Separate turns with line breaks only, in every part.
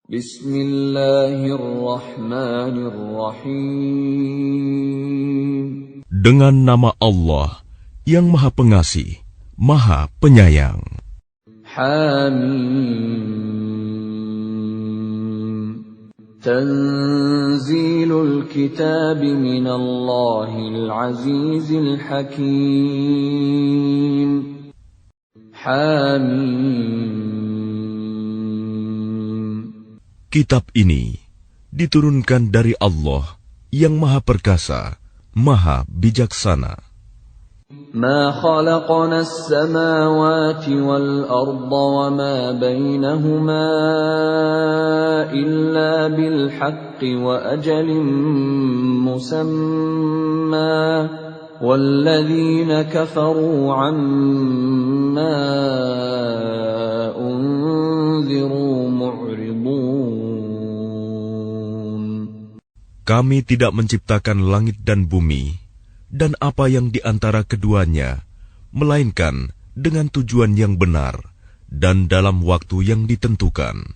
Bismillahirrahmanirrahim.
Dengan nama Allah yang Maha Pengasih, Maha Penyayang.
Hamim. Tanzilul kitab minallahil azizil hakim. Hamim.
Kitab ini diturunkan dari Allah yang Maha Perkasa, Maha Bijaksana.
Ma khalaqna as-samawati wal-arda wa ma bainahuma illa bil haqqi wa ajalin musamma walladzina kafaru amma unziru mu'ridun.
Kami tidak menciptakan langit dan bumi dan apa yang di antara keduanya, melainkan dengan tujuan yang benar dan dalam waktu yang ditentukan.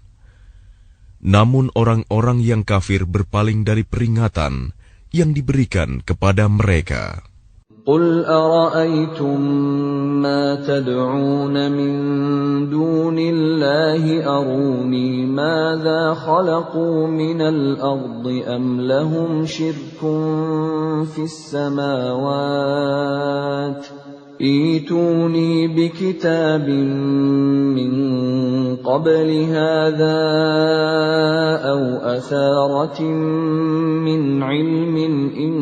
Namun orang-orang yang kafir berpaling dari peringatan yang diberikan kepada mereka.
Qul ara'aytum ma tad'un min dunillahi aruni madza khalaqu minal ardi am lahum shirkun fis samawati ituni bikitabin min qabli hadza aw atharatin min ilmin in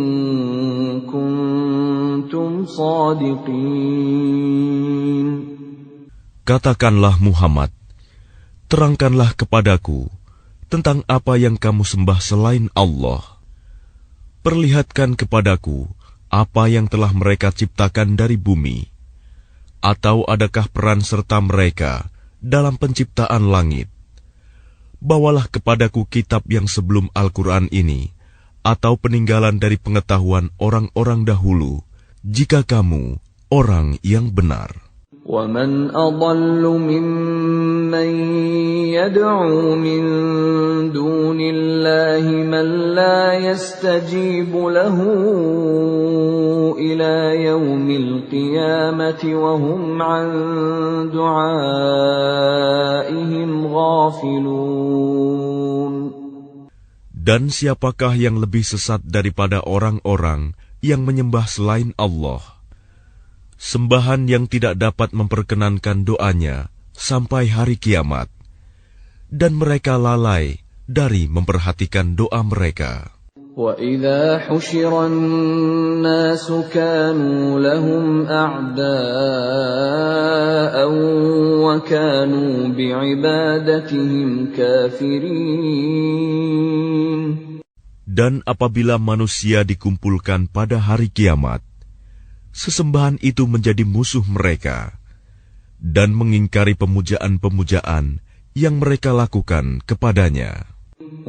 kuntum sadiqin.
Katakanlah Muhammad, terangkanlah kepadaku tentang apa yang kamu sembah selain Allah. Perlihatkan kepadaku apa yang telah mereka ciptakan dari bumi, atau adakah peran serta mereka dalam penciptaan langit? Bawalah kepadaku kitab yang sebelum Al-Quran ini, atau peninggalan dari pengetahuan orang-orang dahulu, jika kamu orang yang benar.
وَمَنْ أَضَلُّ مِمَّنْ يَدْعُو مِنْ دُونِ اللَّهِ مَنْ لَا يَسْتَجِيبُ لَهُ إِلَى يَوْمِ الْقِيَامَةِ وَهُمْ عَنْ دُعَائِهِمْ غَافِلُونَ.
Dan siapakah yang lebih sesat daripada orang-orang yang menyembah selain Allah? Sembahan yang tidak dapat memperkenankan doanya sampai hari kiamat, dan mereka lalai dari memperhatikan doa mereka.
وَإِذَا حُشِرَ النَّاسُ كَانُوا لَهُمْ أَعْدَاءً وَكَانُوا بِعِبَادَتِهِمْ كَافِرِينَ.
Dan apabila manusia dikumpulkan pada hari kiamat, sesembahan itu menjadi musuh mereka dan mengingkari pemujaan-pemujaan yang mereka lakukan kepadanya.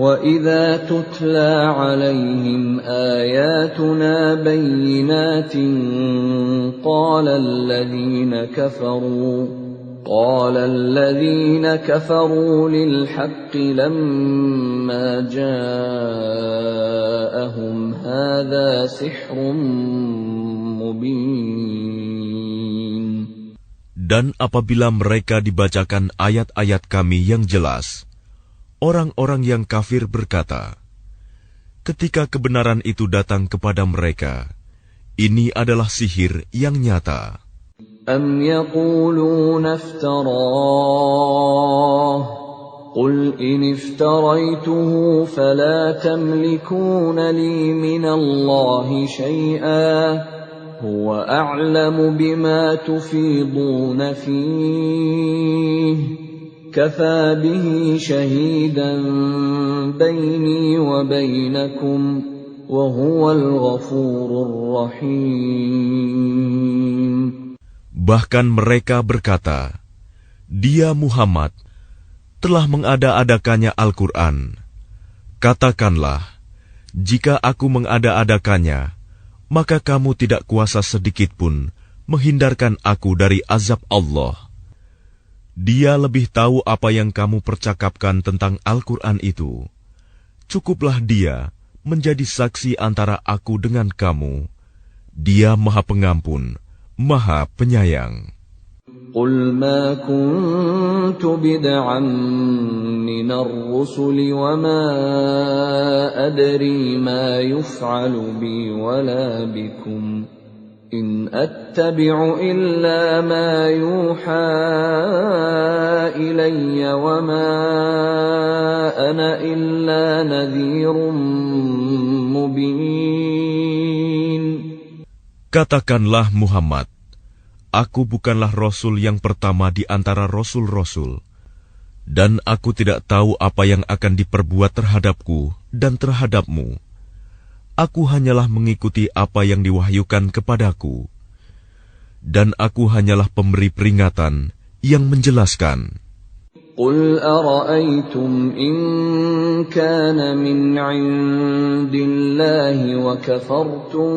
وَإِذَا تُتْلَى عَلَيْهِمْ آيَاتُنَا بَيِّنَاتٍ قَالَ الَّذِينَ كَفَرُوا لِلْحَقِّ لَمَّا جَاءَهُمْ هَذَا سِحْرٌ مُبِينٌ.
Dan apabila mereka dibacakan ayat-ayat kami yang jelas, orang-orang yang kafir berkata, ketika kebenaran itu datang kepada mereka, ini adalah sihir yang nyata.
أَمْ يَقُولُونَ افْتَرَاهُ قُلْ إِنِ افْتَرَيْتُهُ فَلَا تَمْلِكُونَ لِي مِنَ اللَّهِ شَيْئًا هُوَ أَعْلَمُ بِمَا تُفِيضُونَ فِيهِ كَفَى بِهِ شَهِيدًا بَيْنِي وَبَيْنَكُمْ وَهُوَ الْغَفُورُ الرَّحِيمُ.
Bahkan mereka berkata, dia Muhammad telah mengada-adakannya Al-Quran. Katakanlah, jika aku mengada-adakannya, maka kamu tidak kuasa sedikitpun menghindarkan aku dari azab Allah. Dia lebih tahu apa yang kamu percakapkan tentang Al-Quran itu. Cukuplah dia menjadi saksi antara aku dengan kamu. Dia Maha Pengampun, Maha Penyayang.
قل ما كنت بدعا من الرسل وما أدري ما يفعل بي ولا بكم إن أتبع إلا ما يوحى إلي وما أنا إلا نذير مبين.
Katakanlah Muhammad, aku bukanlah Rasul yang pertama di antara Rasul-Rasul, dan aku tidak tahu apa yang akan diperbuat terhadapku dan terhadapmu. Aku hanyalah mengikuti apa yang diwahyukan kepadaku, dan aku hanyalah pemberi peringatan yang menjelaskan.
قل أرأيتم إن كان من عند الله وكفرتم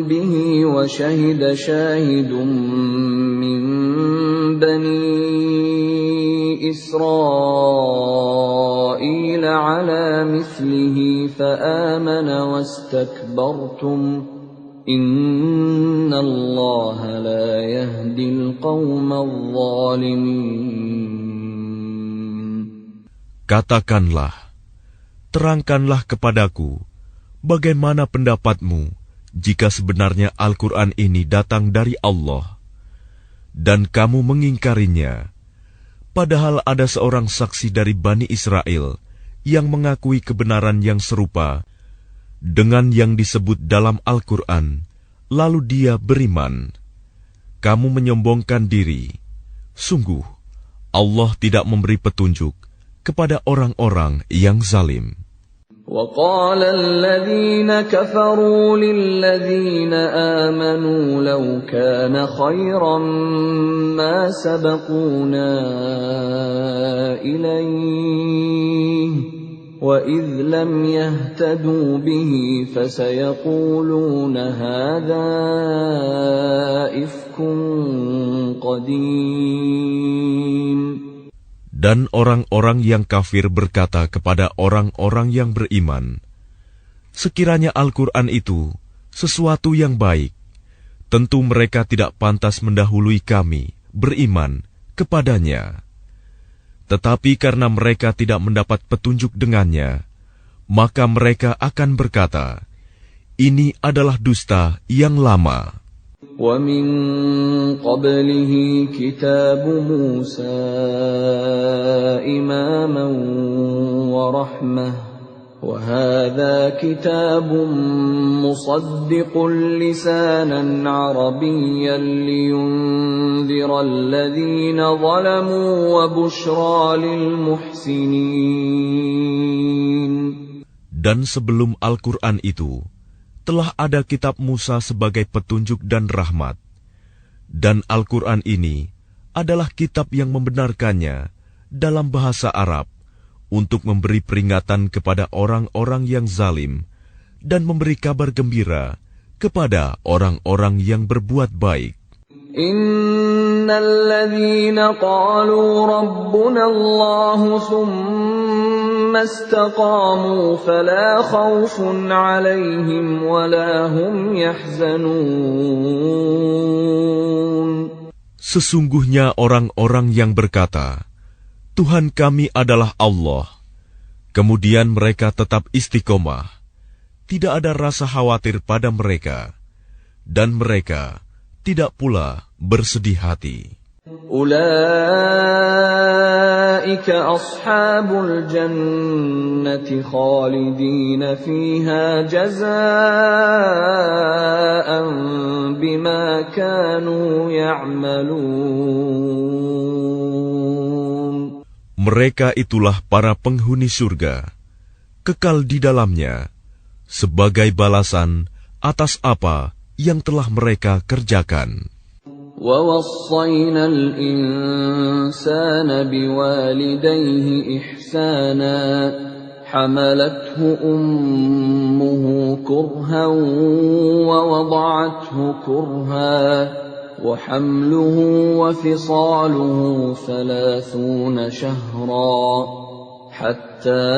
به وشهد شاهد من بني إسرائيل على مثله فآمن واستكبرتم إن الله لا يهدي القوم الظالمين.
Katakanlah, terangkanlah kepadaku, bagaimana pendapatmu jika sebenarnya Al-Quran ini datang dari Allah, dan kamu mengingkarinya, padahal ada seorang saksi dari Bani Israel yang mengakui kebenaran yang serupa dengan yang disebut dalam Al-Quran, lalu dia beriman. Kamu menyombongkan diri. Sungguh, Allah tidak memberi petunjuk kepada orang-orang yang zalim.
وقال الذين كفروا للذين آمنوا لو كان خيرا ما سبقونا إليه وإذ لم يهتدوا به فسيقولون هذا إفك قديم.
Dan orang-orang yang kafir berkata kepada orang-orang yang beriman, sekiranya Al-Quran itu sesuatu yang baik, tentu mereka tidak pantas mendahului kami beriman kepadanya. Tetapi karena mereka tidak mendapat petunjuk dengannya, maka mereka akan berkata, ini adalah dusta yang lama.
وَمِن قَبْلِهِ كِتَابُ مُوسَى إِمَامًا وَرَحْمَةً وَهَذَا كِتَابٌ مُصَدِّقٌ لِسَانًا عَرَبِيًّا لِيُنذِرَ الَّذِينَ ظَلَمُوا وَبُشْرَى لِلْمُحْسِنِينَ.
Dan sebelum Al-Quran itu, telah ada kitab Musa sebagai petunjuk dan rahmat. Dan Al-Quran ini adalah kitab yang membenarkannya dalam bahasa Arab untuk memberi peringatan kepada orang-orang yang zalim dan memberi kabar gembira kepada orang-orang yang berbuat baik.
Innalladzina qalu rabbuna Allahu thumma istaqamu fala khawfun 'alaihim wala hum yahzanun.
Sesungguhnya orang-orang yang berkata, Tuhan kami adalah Allah, kemudian mereka tetap istiqomah, tidak ada rasa khawatir pada mereka, dan mereka tidak pula bersedih hati.
Ulaika ashabul jannati khalidina fiha jazaa'an bima kanu ya'malun.
Mereka itulah para penghuni surga, kekal di dalamnya, sebagai balasan atas apa yang telah mereka kerjakan.
وَوَصَّيْنَا الْإِنسَانَ بِوَالِدَيْهِ إِحْسَانًا حَمَلَتْهُ أُمُّهُ كُرْهًا وَوَضَعَتْهُ كُرْهًا وحمله وفصاله 30 شهرا حتى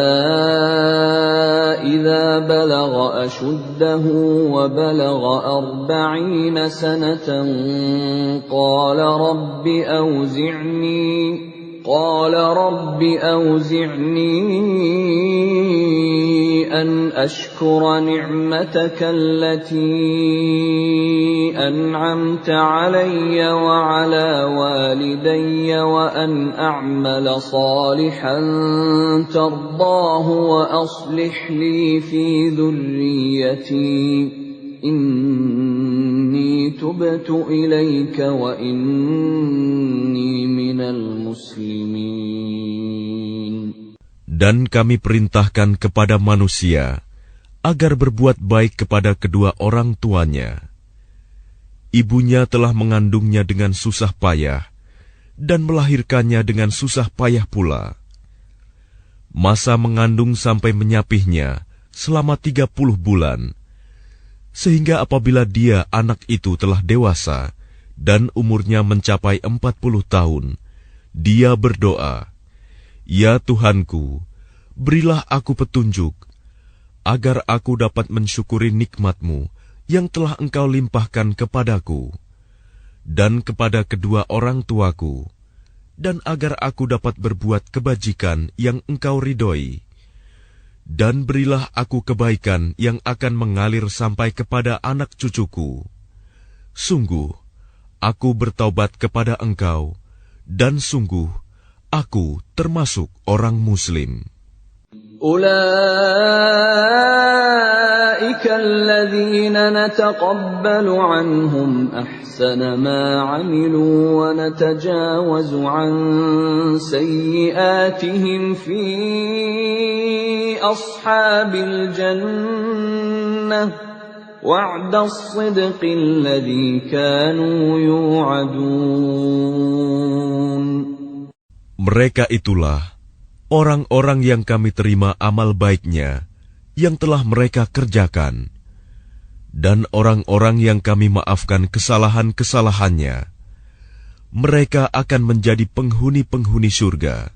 إذا بلغ أشده وبلغ 40 سنة قال رب أوزعني أن أشكر نعمتك التي أنعمت علي وعلى والدي وأن أعمل صالحا ترضاه وأصلح لي في ذريتي إني تبت إليك وإني من المسلمين.
Dan kami perintahkan kepada manusia agar berbuat baik kepada kedua orang tuanya. Ibunya telah mengandungnya dengan susah payah dan melahirkannya dengan susah payah pula. Masa mengandung sampai menyapihnya selama 30 bulan, sehingga apabila dia anak itu telah dewasa dan umurnya mencapai 40 tahun, dia berdoa, "Ya Tuhanku, berilah aku petunjuk, agar aku dapat mensyukuri nikmat-Mu yang telah Engkau limpahkan kepadaku, dan kepada kedua orang tuaku, dan agar aku dapat berbuat kebajikan yang Engkau ridhoi. Dan berilah aku kebaikan yang akan mengalir sampai kepada anak cucuku. Sungguh, aku bertaubat kepada Engkau, dan sungguh, aku termasuk orang Muslim."
أولئك الذين نتقبل عنهم أحسن ما عملوا ونتجاوز عن سيئاتهم في أصحاب الجنة وعد الصدق الذي كانوا يوعدون.
Mereka itulah orang-orang yang kami terima amal baiknya yang telah mereka kerjakan, dan orang-orang yang kami maafkan kesalahan-kesalahannya. Mereka akan menjadi penghuni-penghuni surga.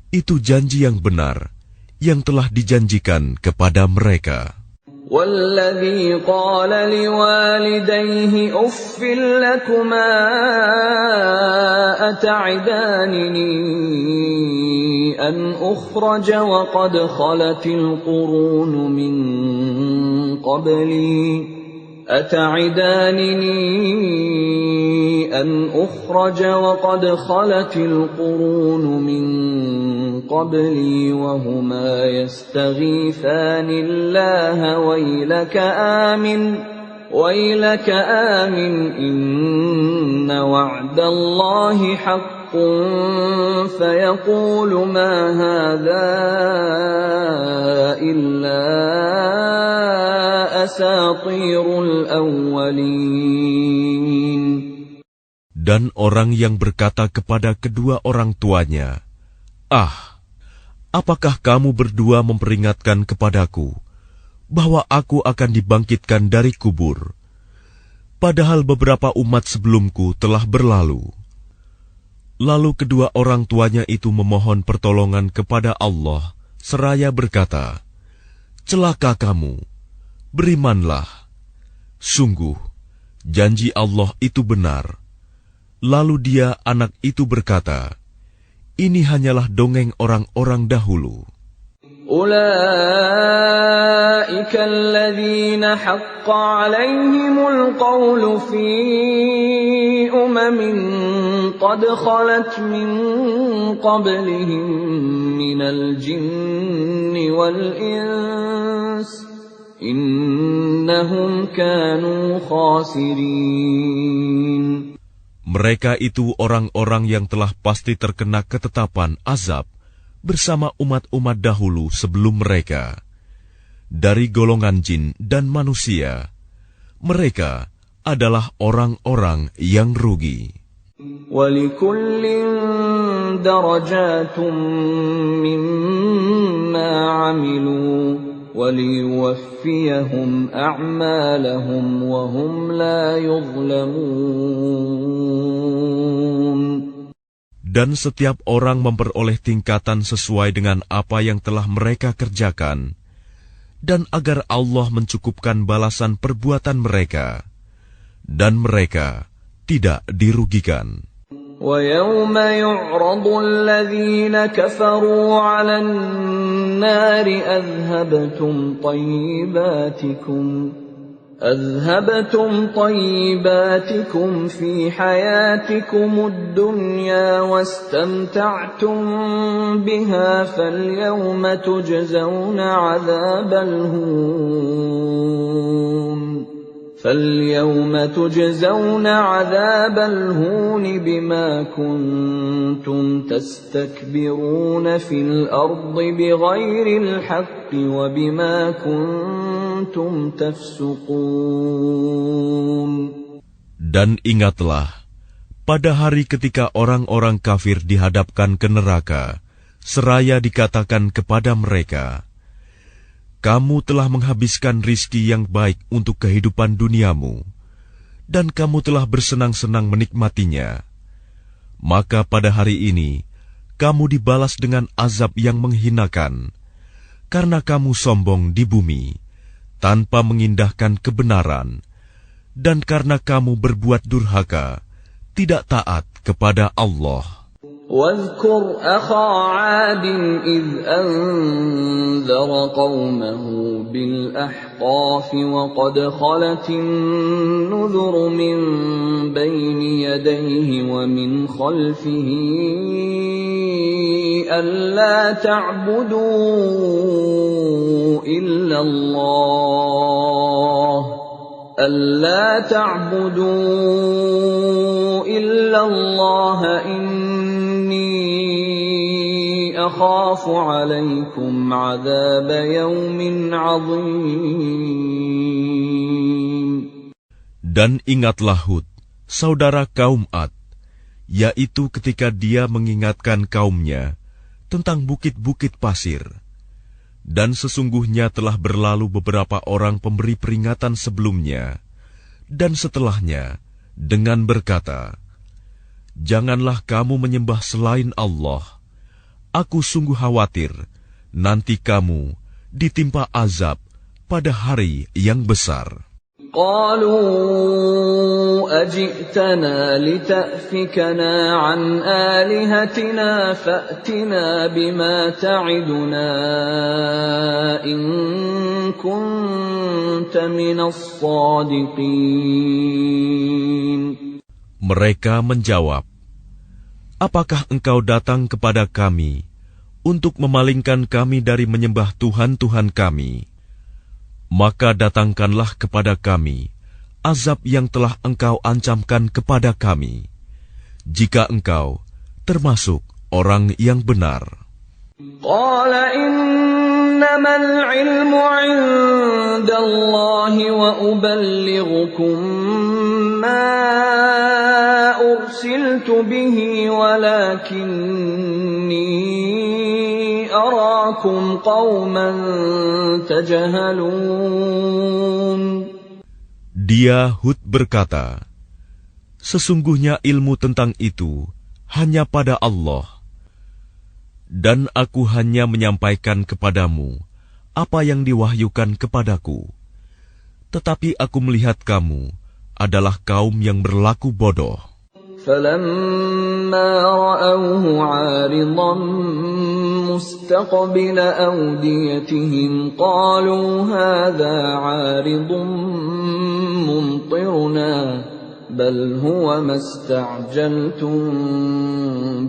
Itu janji yang benar yang telah dijanjikan kepada mereka.
والذي قال لوالديه أف لكما أتعدانني أن أخرج وقد خلت القرون من قبلي وهما يستغيثان الله ويلك آمن إن وعد الله حق فيقول ما هذا إلا أساطير الأولين.
Dan orang yang berkata kepada kedua orang tuanya, "Ah, apakah kamu berdua memperingatkan kepadaku bahwa aku akan dibangkitkan dari kubur, padahal beberapa umat sebelumku telah berlalu?" Lalu kedua orang tuanya itu memohon pertolongan kepada Allah, seraya berkata, "Celaka kamu, berimanlah. Sungguh, janji Allah itu benar." Lalu dia, anak itu berkata, "Ini hanyalah dongeng orang-orang dahulu."
أولئك الذين حق عليهم القول في قد خلت من قبلهم من الجن والإنس إنهم كانوا خاسرين.
Mereka itu orang-orang yang telah pasti terkena ketetapan azab bersama umat-umat dahulu sebelum mereka, dari golongan jin dan manusia. Mereka adalah orang-orang yang rugi.
وَلِكُلٍّ دَرَجَاتٌ مِّمَّا عَمِلُوا وَلِيُوَفِّيَهُمْ أَعْمَالَهُمْ وَهُمْ لَا يُظْلَمُونَ.
Dan setiap orang memperoleh tingkatan sesuai dengan apa yang telah mereka kerjakan, dan agar Allah mencukupkan balasan perbuatan mereka, dan mereka tidak dirugikan.
وَيَوْمَ يُعْرَضُ الَّذِينَ كَفَرُوا عَلَى النَّارِ أَذْهَبْتُمْ طَيِّبَاتِكُمْ فِي حَيَاتِكُمُ الدُّنْيَا وَاسْتَمْتَعْتُمْ بِهَا فَالْيَوْمَ تُجْزَوْنَ عَذَابَ الْهُونِ بِمَا كُنتُمْ تَسْتَكْبِرُونَ فِي الْأَرْضِ بِغَيْرِ الْحَقِّ وَبِمَا كُنتُمْ تَفْسُقُونَ.
Dan ingatlah, pada hari ketika orang-orang kafir dihadapkan ke neraka, seraya dikatakan kepada mereka, kamu telah menghabiskan rizki yang baik untuk kehidupan duniamu, dan kamu telah bersenang-senang menikmatinya. Maka pada hari ini, kamu dibalas dengan azab yang menghinakan, karena kamu sombong di bumi, tanpa mengindahkan kebenaran, dan karena kamu berbuat durhaka, tidak taat kepada Allah.
واذكر أخا عاد إذ أنذر قومه بالأحقاف وقد خلت النذر من بين يديه ومن خلفه ألا تعبدوا إلا الله أخاف عليكم عذاب يوم عظيم.
Dan ingatlah Hud, saudara kaum Ad, yaitu ketika dia mengingatkan kaumnya tentang bukit-bukit pasir. Dan sesungguhnya telah berlalu beberapa orang pemberi peringatan sebelumnya dan setelahnya dengan berkata, janganlah kamu menyembah selain Allah. Aku sungguh khawatir nanti kamu ditimpa azab pada hari yang besar.
قالوا أجئتنا لتأفكنا عن آلهتنا فأتنا بما تعدنا إن كنت من الصادقين.
Mereka menjawab, apakah engkau datang kepada kami untuk memalingkan kami dari menyembah Tuhan-Tuhan kami? Maka datangkanlah kepada kami azab yang telah engkau ancamkan kepada kami, jika engkau termasuk orang yang benar.
Qala innamal ilmu 'indallahi wa uballighukum ma ursiltu bihi walakinni arakum qauman tajhalun.
Dia Hud berkata, sesungguhnya ilmu tentang itu hanya pada Allah, dan aku hanya menyampaikan kepadamu apa yang diwahyukan kepadaku. Tetapi aku melihat kamu adalah kaum yang berlaku bodoh.
فَلَمَّا رَأَوْهُ عَارِضًا مُسْتَقْبِلَ أَوْدِيَتِهِمْ قَالُوا هَذَا عَارِضٌ مُمْطِرُنَا بَلْ هُوَ مَا اسْتَعْجَلْتُمْ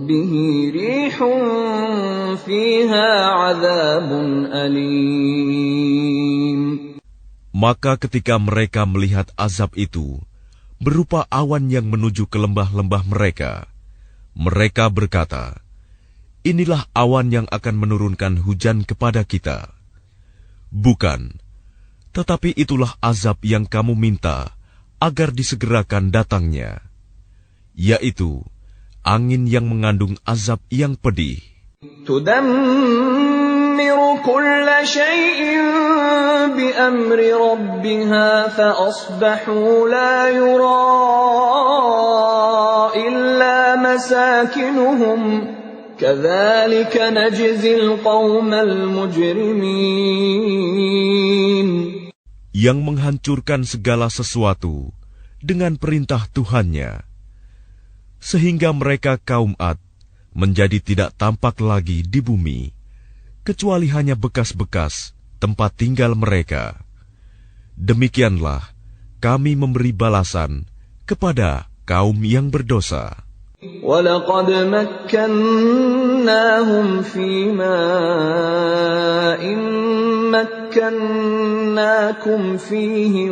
بِهِ رِيحٌ فِيهَا عَذَابٌ أَلِيمٌ.
Maka ketika mereka melihat azab itu berupa awan yang menuju ke lembah-lembah mereka, mereka berkata, inilah awan yang akan menurunkan hujan kepada kita. Bukan, tetapi itulah azab yang kamu minta agar disegerakan datangnya, yaitu angin yang mengandung azab yang pedih.
تدمر كل شيء بأمر ربها فأصبحوا لا يرى إلا مساكنهم كذلك نجزي القوم المجرمين.
Yang menghancurkan segala sesuatu dengan perintah Tuhannya, sehingga mereka kaum Ad menjadi tidak tampak lagi di bumi, kecuali hanya bekas-bekas tempat tinggal mereka. Demikianlah kami memberi balasan kepada kaum yang berdosa.
وَلَقَدْ مَكَّنَّاهُمْ فِي مَاءٍ مَكَّنَّاكُمْ فِيهِ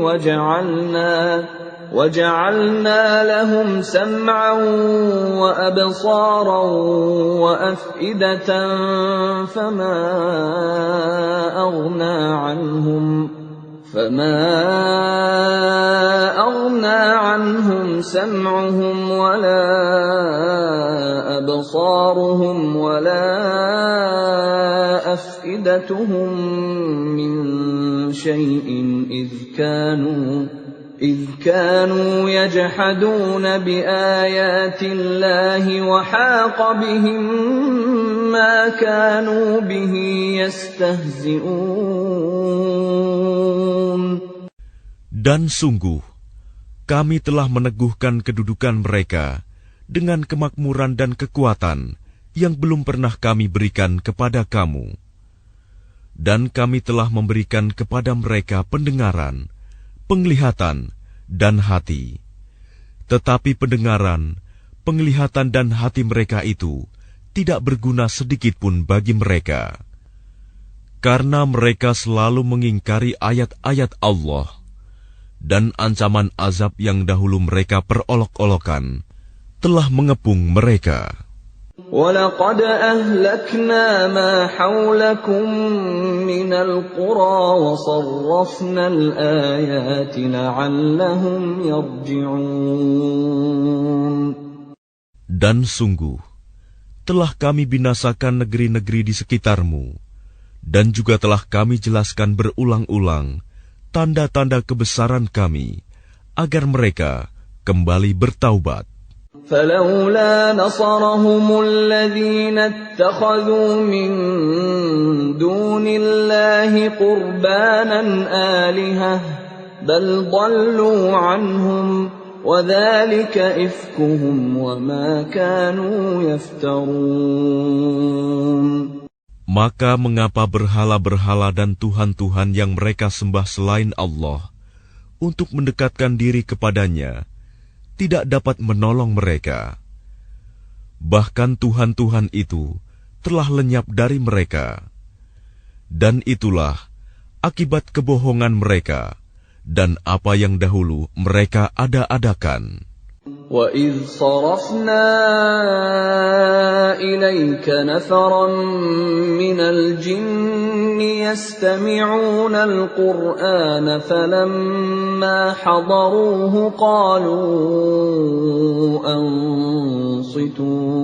وَجَعَلْنَا لَهُمْ سَمْعًا وَأَبْصَارًا وَأَفْئِدَةً فَمَا أَغْنَى عَنْهُمْ سَمْعُهُمْ وَلَا أَبْصَارُهُمْ وَلَا أَفْئِدَتُهُمْ مِنْ شَيْءٍ إِذْ كَانُوا يَجْحَدُونَ بِآيَاتِ اللَّهِ وَحَاقَ بِهِمْ مَا كَانُوا بِهِ يَسْتَهْزِئُونَ.
Dan sungguh, kami telah meneguhkan kedudukan mereka dengan kemakmuran dan kekuatan yang belum pernah kami berikan kepada kamu. Dan kami telah memberikan kepada mereka pendengaran, penglihatan, dan hati. Tetapi pendengaran, penglihatan, dan hati mereka itu tidak berguna sedikit pun bagi mereka. Karena mereka selalu mengingkari ayat-ayat Allah, dan ancaman azab yang dahulu mereka perolok-olokan telah mengepung mereka.
وَلَقَدْ أَهْلَكْنَا مَا حَوْلَكُمْ مِنَ الْقُرَى وَصَرَّفْنَا الْآيَاتِ لَعَلَّهُمْ يَرْجِعُونَ.
Dan sungguh, telah kami binasakan negeri-negeri di sekitarmu, dan juga telah kami jelaskan berulang-ulang tanda-tanda kebesaran kami, agar mereka kembali bertaubat.
فَلَوْلَا نَصَرَهُمُ الَّذِينَ اتَّخَذُوا مِن دُونِ اللَّهِ قُرْبَانًا آلِهَةً بَلْ ضَلُّوا عَنْهُمْ وَذَلِكَ إِفْكُهُمْ وَمَا كَانُوا يَفْتَرُونَ.
Maka mengapa berhala-berhala dan tuhan-tuhan yang mereka sembah selain Allah untuk mendekatkan diri kepadanya tidak dapat menolong mereka? Bahkan tuhan-tuhan itu telah lenyap dari mereka. Dan itulah akibat kebohongan mereka dan apa yang dahulu mereka ada-adakan.
وَإِذْ صَرَفْنَا إِلَيْكَ نَفَرًا مِنَ الْجِنِّ يَسْتَمِعُونَ الْقُرْآنَ فَلَمَّا حَضَرُوهُ قَالُوا أَنصِتُوا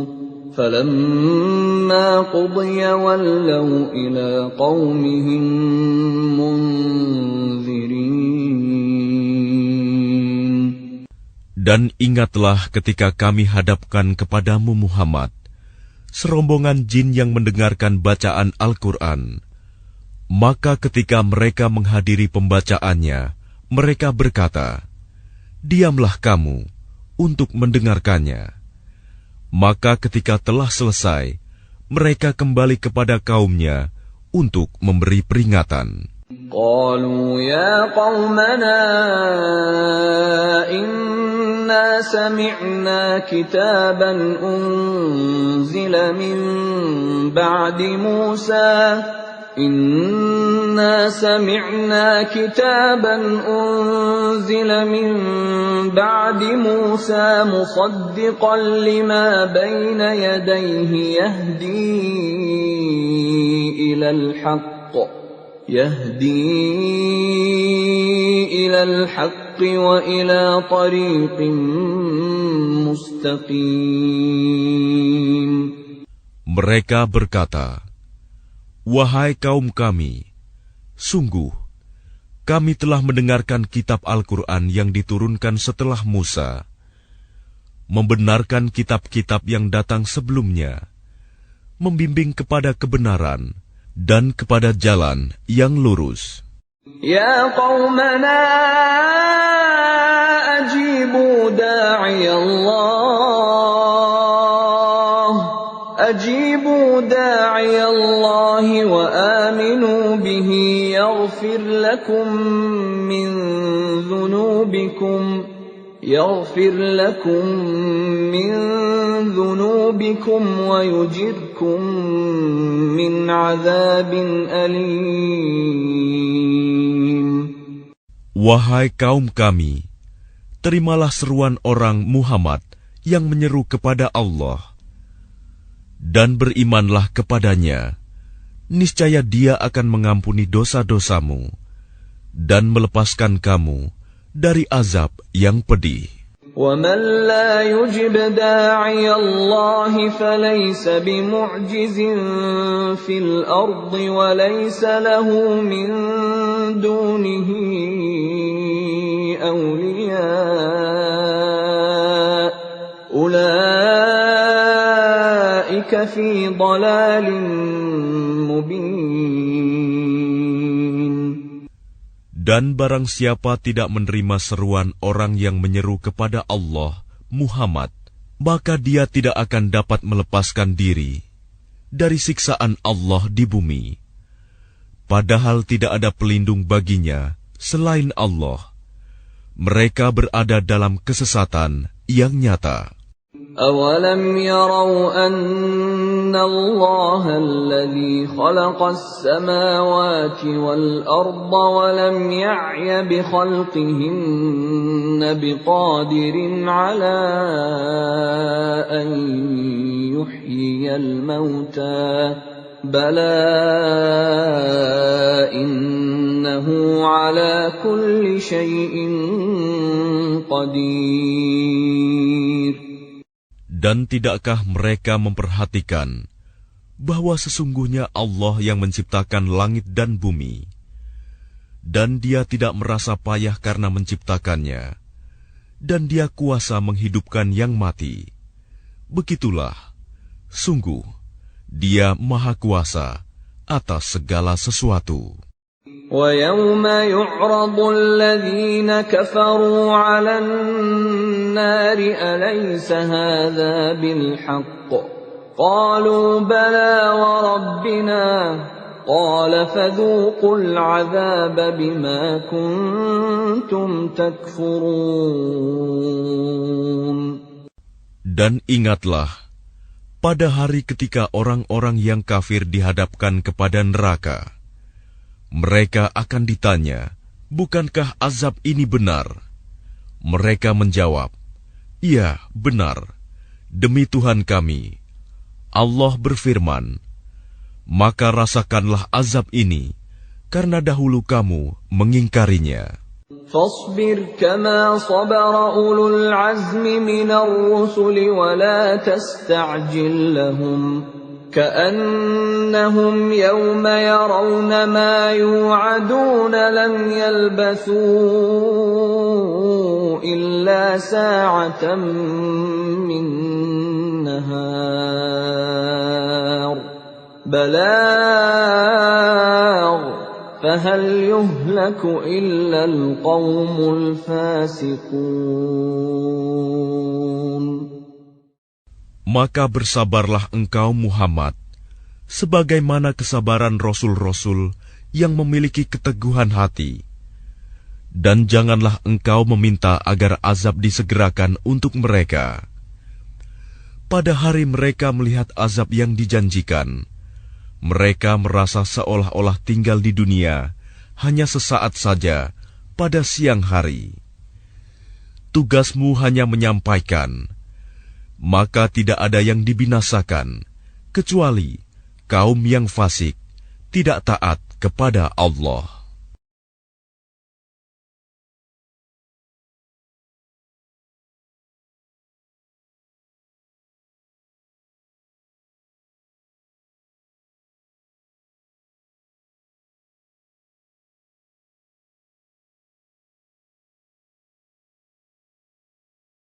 فَلَمَّا قُضِيَ وَلَّوْا إِلَى قَوْمِهِمْ مُنذِرِينَ.
Dan ingatlah ketika kami hadapkan kepadamu Muhammad serombongan jin yang mendengarkan bacaan Al-Quran. Maka ketika mereka menghadiri pembacaannya, mereka berkata, "Diamlah kamu untuk mendengarkannya." Maka ketika telah selesai, mereka kembali kepada kaumnya untuk memberi peringatan.
قالوا يا قومنا إنا سمعنا كتابا أنزل من بعد موسى مصدقا لما بين يديه يهدي إلى الحق وإلى طريق مستقيم.
Mereka berkata, Wahai kaum kami, sungguh, kami telah mendengarkan kitab Al-Quran yang diturunkan setelah Musa, membenarkan kitab-kitab yang datang sebelumnya, membimbing kepada kebenaran dan kepada jalan yang lurus.
Ya qaumana ajibu da'iyallahi wa aminu bihi yaghfir lakum min dhunubikum wa yujirkum min azabin alim.
Wahai kaum kami, terimalah seruan orang Muhammad yang menyeru kepada Allah, dan berimanlah kepadanya. Niscaya Dia akan mengampuni dosa-dosamu dan melepaskan kamu dari azab yang pedih.
وَمَنْ لَا يُجِبْ دَاعِيَ اللَّهِ فَلَيْسَ بِمُعْجِزٍ فِي الْأَرْضِ وَلَيْسَ لَهُ مِنْ دُونِهِ أَوْلِيَاءُ أُولَئِكَ فِي ضَلَالٍ مُبِينٍ.
Dan barang siapa tidak menerima seruan orang yang menyeru kepada Allah, Muhammad, maka dia tidak akan dapat melepaskan diri dari siksaan Allah di bumi. Padahal tidak ada pelindung baginya selain Allah. Mereka berada dalam kesesatan yang nyata.
أَوَلَمْ يَرَوْا أَنَّ اللَّهَ الَّذِي خَلَقَ السَّمَاوَاتِ وَالْأَرْضَ وَلَمْ يَعْيَ بِخَلْقِهِنَّ بِقَادِرٍ عَلَىٰ أَن يُحْيِيَ الْمَوْتَىٰ بَلَىٰ إِنَّهُ عَلَىٰ كُلِّ شَيْءٍ قَدِيرٌ.
Dan tidakkah mereka memperhatikan bahwa sesungguhnya Allah yang menciptakan langit dan bumi, dan Dia tidak merasa payah karena menciptakannya, dan Dia kuasa menghidupkan yang mati. Begitulah, sungguh, Dia Maha Kuasa atas segala sesuatu.
وَيَوْمَ يُعْرَضُ الَّذِينَ كَفَرُوا عَلَى النَّارِ أَلَيْسَ هَذَا بِالْحَقِّ قَالُوا بَلَىٰ وَرَبِّنَا قَالَ فَذُوقُوا الْعَذَابَ بِمَا كُنتُمْ تَكْفُرُونَ.
Dan ingatlah, pada hari ketika orang-orang yang kafir dihadapkan kepada neraka, mereka akan ditanya, bukankah azab ini benar? Mereka menjawab, iya, benar. Demi Tuhan kami. Allah berfirman, maka rasakanlah azab ini, karena dahulu kamu mengingkarinya.
فاصبر كما صبر أولو العزم من الرسل ولا تستعجل لهم كأنهم يوم يرون ما يوعدون لم يلبثوا إلا ساعة من نهار بلاغ فهل يهلك إلا القوم الفاسقون.
Maka bersabarlah engkau Muhammad, sebagaimana kesabaran Rasul-Rasul yang memiliki keteguhan hati. Dan janganlah engkau meminta agar azab disegerakan untuk mereka. Pada hari mereka melihat azab yang dijanjikan, mereka merasa seolah-olah tinggal di dunia hanya sesaat saja pada siang hari. Tugasmu hanya menyampaikan, maka tidak ada yang dibinasakan, kecuali kaum yang fasik, tidak taat kepada Allah.